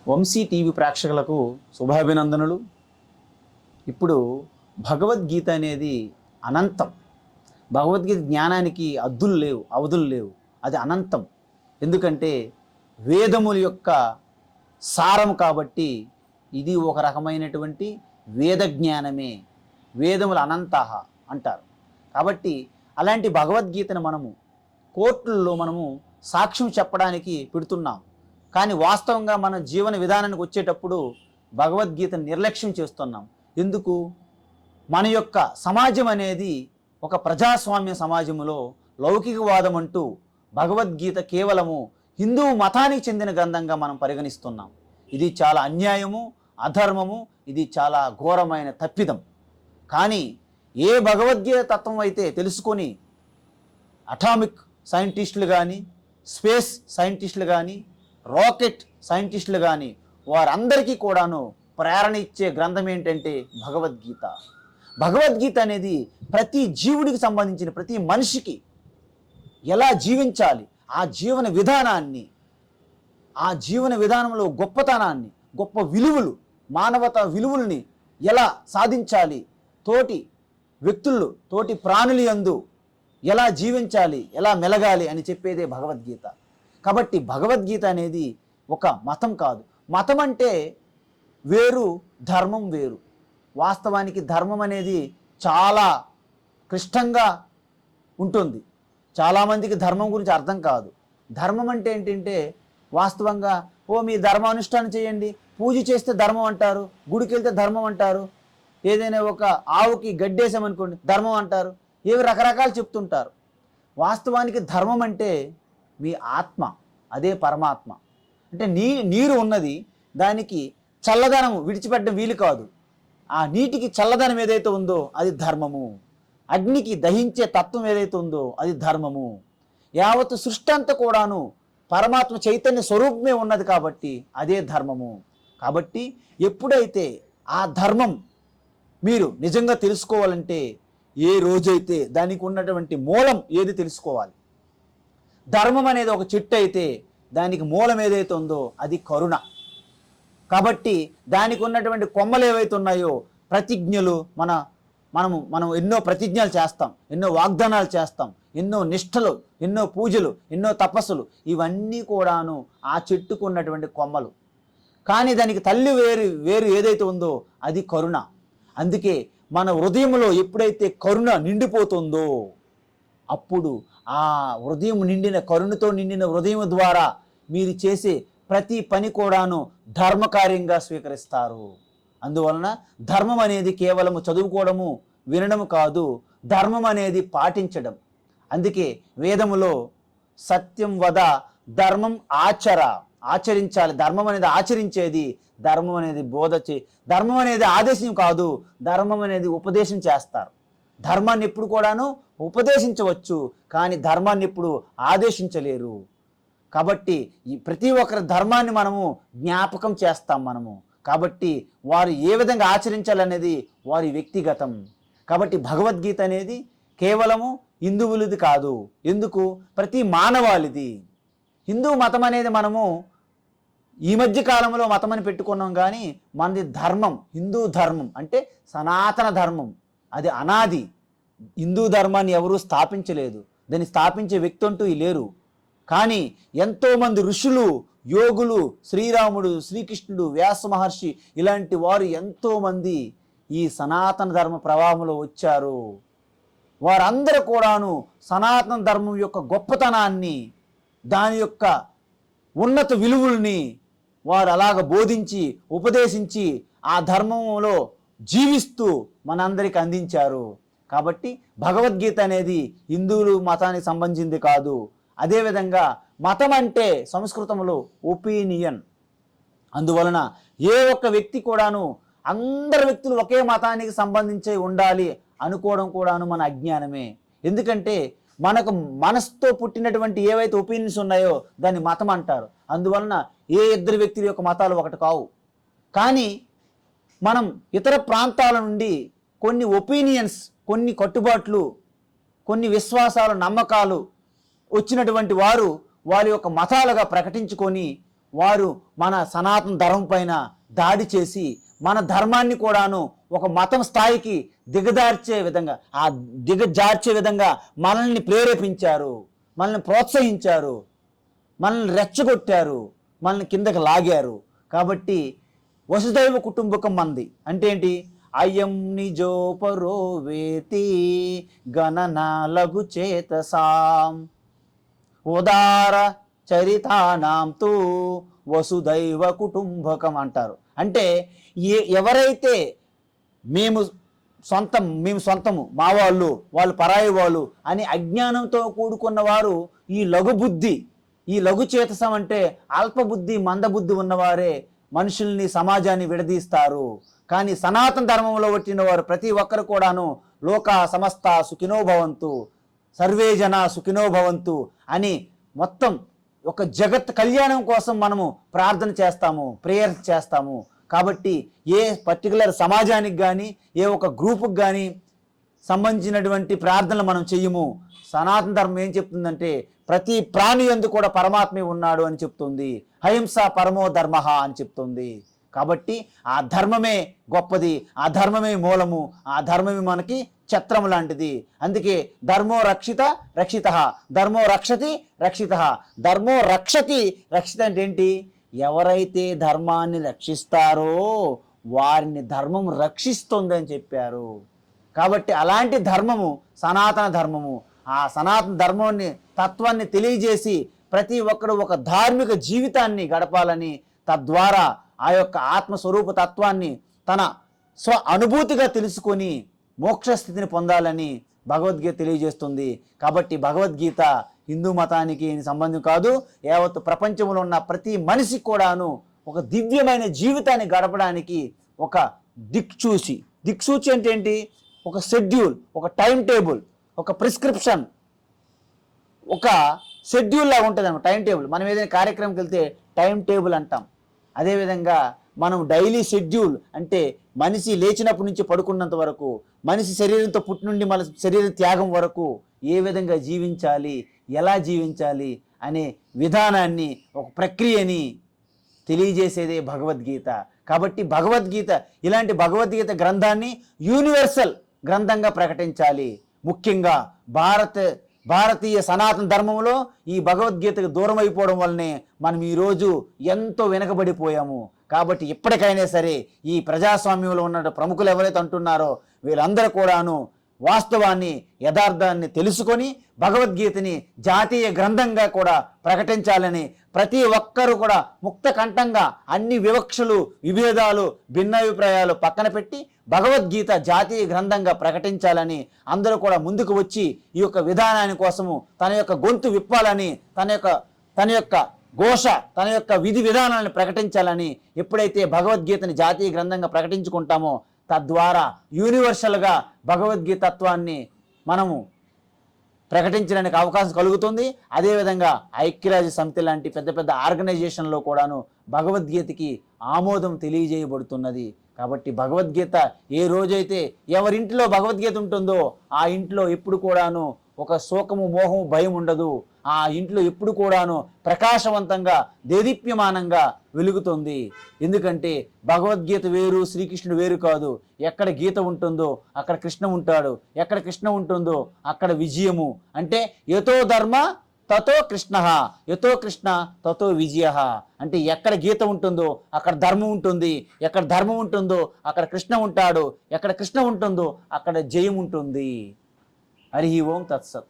Vamsi TV ప్రేక్షకులకు శుభాభినందనలు. ఇప్పుడు భగవద్గీత అనేది అనంతం. భగవద్గీత జ్ఞానానికి అద్దులు లేవు, అవధులు లేవు. అది అనంతం. ఎందుకంటే వేదముల యొక్క సారం కాబట్టి ఇది ఒక రకమైనటువంటి వేద జ్ఞానమే. వేదములు అనంతః అంటారు. కాబట్టి అలాంటి భగవద్గీతను మనము కోర్టుల్లో మనము సాక్ష్యం చెప్పడానికి పెడుతున్నాం. కానీ వాస్తవంగా మన జీవన విధానానికి వచ్చేటప్పుడు భగవద్గీతను నిర్లక్ష్యం చేస్తున్నాం. ఎందుకు? మన యొక్క సమాజం అనేది ఒక ప్రజాస్వామ్య సమాజంలో లౌకికవాదం అంటూ భగవద్గీత కేవలము హిందూ మతానికి చెందిన గ్రంథంగా మనం పరిగణిస్తున్నాం. ఇది చాలా అన్యాయము, అధర్మము, ఇది చాలా ఘోరమైన తప్పిదం. కానీ ఏ భగవద్గీత తత్వం అయితే తెలుసుకొని అటామిక్ సైంటిస్టులు కానీ, స్పేస్ సైంటిస్టులు కానీ, రాకెట్ సైంటిస్టులు కానీ వారందరికీ కూడాను ప్రేరణ ఇచ్చే గ్రంథం ఏంటంటే భగవద్గీత. భగవద్గీత అనేది ప్రతి జీవుడికి సంబంధించిన ప్రతి మనిషికి ఎలా జీవించాలి, ఆ జీవన విధానాన్ని, ఆ జీవన విధానంలో గొప్పతనాన్ని, గొప్ప విలువలు, మానవత విలువల్ని ఎలా సాధించాలి, తోటి వ్యక్తులు, తోటి ప్రాణుల యందు ఎలా జీవించాలి, ఎలా మెలగాలి అని చెప్పేదే భగవద్గీత. కాబట్టి భగవద్గీత అనేది ఒక మతం కాదు. మతం అంటే వేరు, ధర్మం వేరు. వాస్తవానికి ధర్మం అనేది చాలా క్లిష్టంగా ఉంటుంది. చాలామందికి ధర్మం గురించి అర్థం కాదు. ధర్మం అంటే ఏంటంటే వాస్తవంగా మీ ధర్మానుష్ఠానం చేయండి, పూజ చేస్తే ధర్మం అంటారు, గుడికి వెళ్తే ధర్మం అంటారు, ఏదైనా ఒక ఆవుకి గడ్డేసామనుకోండి ధర్మం అంటారు, ఏవి రకరకాలు చెప్తుంటారు. వాస్తవానికి ధర్మం అంటే మీ ఆత్మ, అదే పరమాత్మ. అంటే నీరు ఉన్నది, దానికి చల్లదనం విడిచిపెట్టడం వీలు కాదు. ఆ నీటికి చల్లదనం ఏదైతే ఉందో అది ధర్మము. అగ్నికి దహించే తత్వం ఏదైతే ఉందో అది ధర్మము. యావత్తు సృష్టి అంతా కూడాను పరమాత్మ చైతన్య స్వరూపమే ఉన్నది కాబట్టి అదే ధర్మము. కాబట్టి ఎప్పుడైతే ఆ ధర్మం మీరు నిజంగా తెలుసుకోవాలంటే ఏ రోజైతే దానికి ఉన్నటువంటి మూలం ఏది తెలుసుకోవాలి. ధర్మం అనేది ఒక చెట్టు అయితే దానికి మూలం ఏదైతే ఉందో అది కరుణ. కాబట్టి దానికి ఉన్నటువంటి కొమ్మలు ఏవైతే ఉన్నాయో ప్రతిజ్ఞలు, మనం ఎన్నో ప్రతిజ్ఞలు చేస్తాం, ఎన్నో వాగ్దానాలు చేస్తాం, ఎన్నో నిష్ఠలు, ఎన్నో పూజలు, ఎన్నో తపస్సులు, ఇవన్నీ కూడాను ఆ చెట్టుకు ఉన్నటువంటి కొమ్మలు. కానీ దానికి తల్లి వేరు ఏదైతే ఉందో అది కరుణ. అందుకే మన హృదయంలో ఎప్పుడైతే కరుణ నిండిపోతుందో అప్పుడు ఆ హృదయం నిండిన కరుణతో నిండిన హృదయం ద్వారా మీరు చేసే ప్రతి పని కూడాను ధర్మకార్యంగా స్వీకరిస్తారు. అందువలన ధర్మం అనేది కేవలము చదువుకోవడము, వినడము కాదు, ధర్మం అనేది పాటించడం. అందుకే వేదములో సత్యం వద ధర్మం ఆచరించాలి. ధర్మం అనేది ఆచరించేది, ధర్మం అనేది ధర్మం అనేది ఆదేశం కాదు, ధర్మం అనేది ఉపదేశం చేస్తారు. ధర్మాన్ని ఎప్పుడు కూడాను ఉపదేశించవచ్చు, కానీ ధర్మాన్ని ఎప్పుడు ఆదేశించలేరు. కాబట్టి ఈ ప్రతి ఒక్కరి ధర్మాన్ని మనము జ్ఞాపకం చేస్తాం మనము. కాబట్టి వారు ఏ విధంగా ఆచరించాలనేది వారి వ్యక్తిగతం. కాబట్టి భగవద్గీత అనేది కేవలము హిందువులది కాదు. ఎందుకు? ప్రతి మానవాళిది. హిందూ మతం అనేది మనము ఈ మధ్య కాలంలో మతం అని పెట్టుకున్నాం, కానీ మనది ధర్మం. హిందూ ధర్మం అంటే సనాతన ధర్మం, అది అనాది. హిందూ ధర్మాన్ని ఎవరూ స్థాపించలేదు, దాన్ని స్థాపించే వ్యక్తి అంటూ లేరు. కానీ ఎంతోమంది ఋషులు, యోగులు, శ్రీరాముడు, శ్రీకృష్ణుడు, వ్యాస మహర్షి ఇలాంటి వారు ఎంతోమంది ఈ సనాతన ధర్మ ప్రవాహంలో వచ్చారు. వారందరూ కూడాను సనాతన ధర్మం యొక్క గొప్పతనాన్ని, దాని యొక్క ఉన్నత విలువల్ని వారు అలాగ బోధించి, ఉపదేశించి ఆ ధర్మంలో జీవిస్తూ మనందరికి అందించారు. కాబట్టి భగవద్గీత అనేది హిందువులు మతానికి సంబంధించింది కాదు. అదేవిధంగా మతం అంటే సంస్కృతంలో ఒపీనియన్. అందువలన ఏ ఒక్క వ్యక్తి కూడాను అందరి వ్యక్తులు ఒకే మతానికి సంబంధించి ఉండాలి అనుకోవడం కూడాను మన అజ్ఞానమే. ఎందుకంటే మనకు మనసుతో పుట్టినటువంటి ఏవైతే ఒపీనియన్స్ ఉన్నాయో దాన్ని మతం అంటారు. అందువలన ఏ ఇద్దరు వ్యక్తుల యొక్క మతాలు ఒకటి కావు. కానీ మనం ఇతర ప్రాంతాల నుండి కొన్ని ఒపీనియన్స్, కొన్ని కట్టుబాట్లు, కొన్ని విశ్వాసాలు, నమ్మకాలు వచ్చినటువంటి వారు వారి యొక్క మతాలుగా ప్రకటించుకొని వారు మన సనాతన ధర్మం పైన దాడి చేసి మన ధర్మాన్ని కూడాను ఒక మతం స్థాయికి దిగజార్చే విధంగా మనల్ని ప్రేరేపించారు, మనల్ని ప్రోత్సహించారు, మనల్ని రెచ్చగొట్టారు, మనల్ని కిందకి లాగారు. కాబట్టి వసుదైవ కుటుంబకం మంది అంటే ఏంటి? అయం నిజోపరో వేతి గణనాలగు చేతసాం ఉదార చరితానాం తు వసుదైవ కుటుంబకం అంటారు. అంటే ఎవరైతే మేము సొంతము, మా వాళ్ళు పరాయి వాళ్ళు అని అజ్ఞానంతో కూడుకున్న వారు ఈ లఘుబుద్ధి, ఈ లఘు చేతసం అంటే అల్పబుద్ధి, మందబుద్ధి ఉన్నవారే మనుషుల్ని, సమాజాన్ని విడదీస్తారు. కానీ సనాతన ధర్మంలో వచ్చిన వారు ప్రతి ఒక్కరు కూడాను లోక సమస్త సుఖినో భవంతు, సర్వే జన సుఖినో భవంతు అని మొత్తం ఒక జగత్ కళ్యాణం కోసం మనము ప్రార్థన చేస్తాము, ప్రేయర్ చేస్తాము. కాబట్టి ఏ పర్టికులర్ సమాజానికి కానీ ఏ ఒక గ్రూపుకి కానీ సంబంధించినటువంటి ప్రార్థనలు మనం చెయ్యము. సనాతన ధర్మం ఏం చెప్తుందంటే ప్రతి ప్రాణి యందు కూడా పరమాత్మే ఉన్నాడు అని చెప్తుంది. అహింస పరమో ధర్మ అని చెప్తుంది. కాబట్టి ఆ ధర్మమే గొప్పది, ఆ ధర్మమే మూలము, ఆ ధర్మమే మనకి ఛత్రం లాంటిది. అందుకే ధర్మో రక్షిత రక్షిత, ధర్మో రక్షతి రక్షిత, ధర్మో రక్షతి రక్షిత అంటే ఏంటి? ఎవరైతే ధర్మాన్ని రక్షిస్తారో వారిని ధర్మం రక్షిస్తుంది అని చెప్పారు. కాబట్టి అలాంటి ధర్మము సనాతన ధర్మము. ఆ సనాతన ధర్మాన్ని తత్వాన్ని తెలియజేసి ప్రతి ఒక్కరు ఒక ధార్మిక జీవితాన్ని గడపాలని, తద్వారా ఆ యొక్క ఆత్మస్వరూప తత్వాన్ని తన స్వ అనుభూతిగా తెలుసుకొని మోక్షస్థితిని పొందాలని భగవద్గీత తెలియజేస్తుంది. కాబట్టి భగవద్గీత హిందూ మతానికి సంబంధం కాదు, యావత్ ప్రపంచంలో ఉన్న ప్రతి మనిషికి కూడాను ఒక దివ్యమైన జీవితాన్ని గడపడానికి ఒక దిక్సూచి అంటే ఏంటి? ఒక షెడ్యూల్, ఒక టైం టేబుల్, ఒక ప్రిస్క్రిప్షన్, ఒక షెడ్యూల్ లాగా ఉంటుంది అన్నమాట. టైం టేబుల్, మనం ఏదైనా కార్యక్రమంకి వెళ్తే టైం టేబుల్ అంటాం. అదేవిధంగా మనం డైలీ షెడ్యూల్ అంటే మనిషి లేచినప్పటి నుంచి పడుకున్నంత వరకు, మనిషి శరీరంతో పుట్టి నుండి మన శరీర త్యాగం వరకు ఏ విధంగా జీవించాలి, ఎలా జీవించాలి అనే విధానాన్ని, ఒక ప్రక్రియని తెలియజేసేదే భగవద్గీత. కాబట్టి భగవద్గీత, ఇలాంటి భగవద్గీత గ్రంథాన్ని యూనివర్సల్ గ్రంథంగా ప్రకటించాలి. ముఖ్యంగా భారతీయ సనాతన ధర్మంలో ఈ భగవద్గీతకు దూరం అయిపోవడం వల్లనే మనం ఈరోజు ఎంతో వెనకబడిపోయాము. కాబట్టి ఇప్పటికైనా సరే ఈ ప్రజాస్వామ్యంలో ఉన్న ప్రముఖులు ఎవరైతే అంటున్నారో వీళ్ళందరూ కూడాను వాస్తవాన్ని, యథార్థాన్ని తెలుసుకొని భగవద్గీతని జాతీయ గ్రంథంగా కూడా ప్రకటించాలని, ప్రతి ఒక్కరూ కూడా ముక్త కంఠంగా అన్ని వివక్షలు, విభేదాలు, భిన్నాభిప్రాయాలు పక్కన పెట్టి భగవద్గీత జాతీయ గ్రంథంగా ప్రకటించాలని అందరూ కూడా ముందుకు వచ్చి ఈ యొక్క విధానాన్ని కోసము తన యొక్క గొంతు విప్పాలని, తన యొక్క ఘోష, తన యొక్క విధి విధానాలను ప్రకటించాలని ఎప్పుడైతే భగవద్గీతని జాతీయ గ్రంథంగా ప్రకటించుకుంటామో తద్వారా యూనివర్సల్గా భగవద్గీత తత్వాన్ని మనము ప్రకటించడానికి అవకాశం కలుగుతుంది. అదేవిధంగా ఐక్యరాజ్య సమితి లాంటి పెద్ద పెద్ద ఆర్గనైజేషన్లో కూడాను భగవద్గీతకి ఆమోదం తెలియజేయబడుతున్నది. కాబట్టి భగవద్గీత ఏ రోజైతే ఎవరింటిలో భగవద్గీత ఉంటుందో ఆ ఇంట్లో ఎప్పుడు కూడాను ఒక శోకము, మోహము, భయం ఉండదు. ఆ ఇంట్లో ఎప్పుడు కూడాను ప్రకాశవంతంగా, దేదీప్యమానంగా వెలుగుతుంది. ఎందుకంటే భగవద్గీత వేరు, శ్రీకృష్ణుడు వేరు కాదు. ఎక్కడ గీత ఉంటుందో అక్కడ కృష్ణ ఉంటాడు, ఎక్కడ కృష్ణ ఉంటుందో అక్కడ విజయము. అంటే యతో ధర్మ తతో కృష్ణ, యతో కృష్ణ తతో విజయ. అంటే ఎక్కడ గీత ఉంటుందో అక్కడ ధర్మం ఉంటుంది, ఎక్కడ ధర్మం ఉంటుందో అక్కడ కృష్ణ ఉంటాడు, ఎక్కడ కృష్ణ ఉంటుందో అక్కడ జయం ఉంటుంది. హరి ఓం తత్సత్.